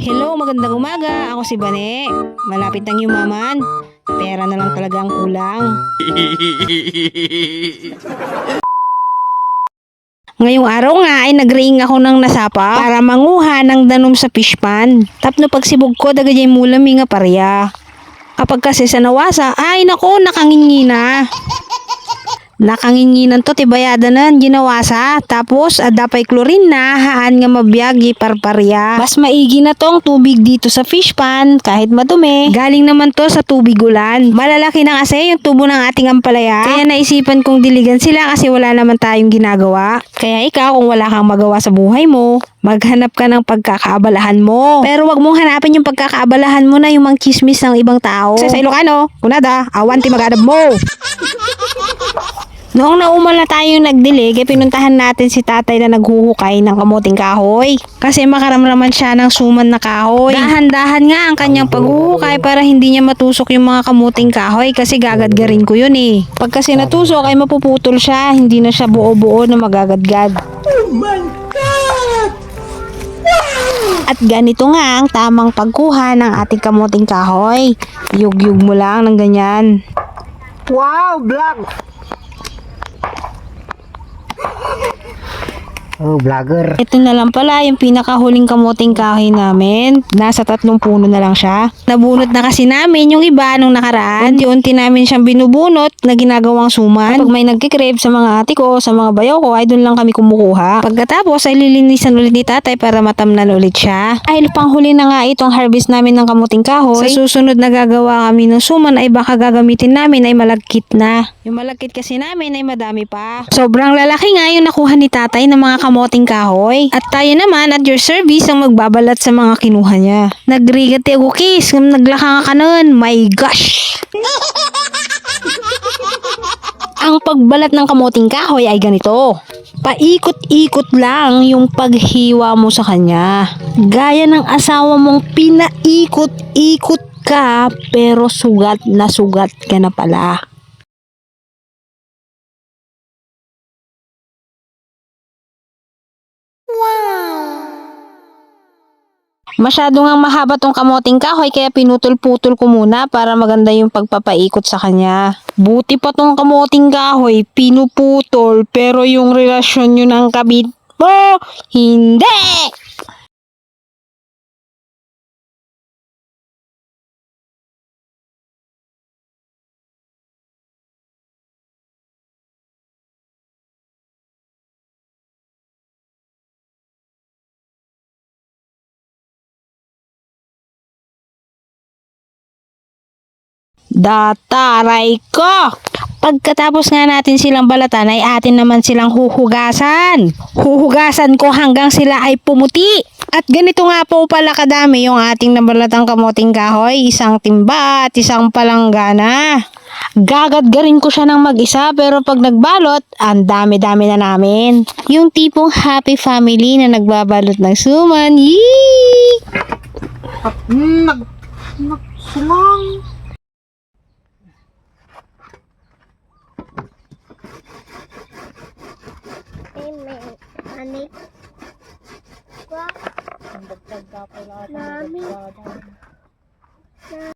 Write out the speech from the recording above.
Hello, magandang umaga. Ako si Bane. Malapit nang yumaman. Pera na lang talaga ang kulang. Ngayong araw nga ay nag-ring ako ng nasapa para manguha ng danom sa fish pond. Tapno pagsibog ko dagayay mulami nga parya. Kapag kasi sa nawasa, ay nako, nakangingina. Nakanginginan to tibayada nan ginawasa. Tapos adapay klorin na haan nga mabiyagi parparya. Bas maigi na tong tubig dito sa fish pond kahit madumi. Galing naman to sa tubig ulan. Malalaki na kasi yung tubo ng ating ampalaya. Kaya naisipan kong diligan sila kasi wala naman tayong ginagawa. Kaya ikaw kung wala kang magawa sa buhay mo, maghanap ka ng pagkakaabalahan mo. Pero wag mong hanapin yung pagkakaabalahan mo na yung mga chismis ng ibang tao. Kasi sa Ilocano, kunada, awanti magadab mo. Noong naumal na tayong nagdilig, pinuntahan natin si tatay na naghuhukay ng kamuting kahoy. Kasi makaramraman siya ng suman na kahoy. Dahan-dahan nga ang kanyang paghuhukay para hindi niya matusok yung mga kamuting kahoy kasi gagadgarin ko yun eh. Pag kasi natusok ay mapuputol siya, hindi na siya buo-buo na magagadgad. Oh my God! At ganito nga ang tamang pagkuha ng ating kamuting kahoy. Yug-yug mo lang ng ganyan. Wow, black! Oh, vlogger. Ito na lang pala yung pinakahuling kamuting kahoy namin. Nasa 3 puno na lang siya. Nabunot na kasi namin yung iba nung nakaraan. Unti-unti namin siyang binubunot na ginagawang suman. Pag may nagkikrib sa mga ate ko, sa mga bayaw ko, ay doon lang kami kumukuha. Pagkatapos ay lilinisan ulit ni tatay para matamnan ulit siya. Ay panghuli na nga itong harvest namin ng kamuting kahoy. Sa susunod na gagawa kami ng suman ay baka gagamitin namin ay malagkit na. Yung malagkit kasi namin ay madami pa. Sobrang lalaki nga yung nakuha ni tatay ng mga kamuting kahoy. At tayo naman at your service ang magbabalat sa mga kinuha niya. Nagrigat ti agukis, naglaka nga kanon. My gosh! Ang pagbalat ng kamuting kahoy ay ganito. Paikot-ikot lang yung paghiwa mo sa kanya. Gaya ng asawa mong pinaikot-ikot ka pero sugat na sugat ka na pala. Masyado ngang mahaba tong kamuting kahoy kaya pinutol-putol ko muna para maganda yung pagpapaikot sa kanya. Buti pa tong kamuting kahoy, pinuputol pero yung relasyon nyo ng kabit mo, hindi! Dataray ko! Pagkatapos nga natin silang balatan ay atin naman silang huhugasan. Huhugasan ko hanggang sila ay pumuti. At ganito nga po pala kadami yung ating nabalatang kamuting kahoy. Isang timba at isang palanggana. Gagadgarin ko siya ng mag-isa pero pag nagbalot, ang dami-dami na namin. Yung tipong happy family na nagbabalot ng suman. Yee! Nagsulang. Nami.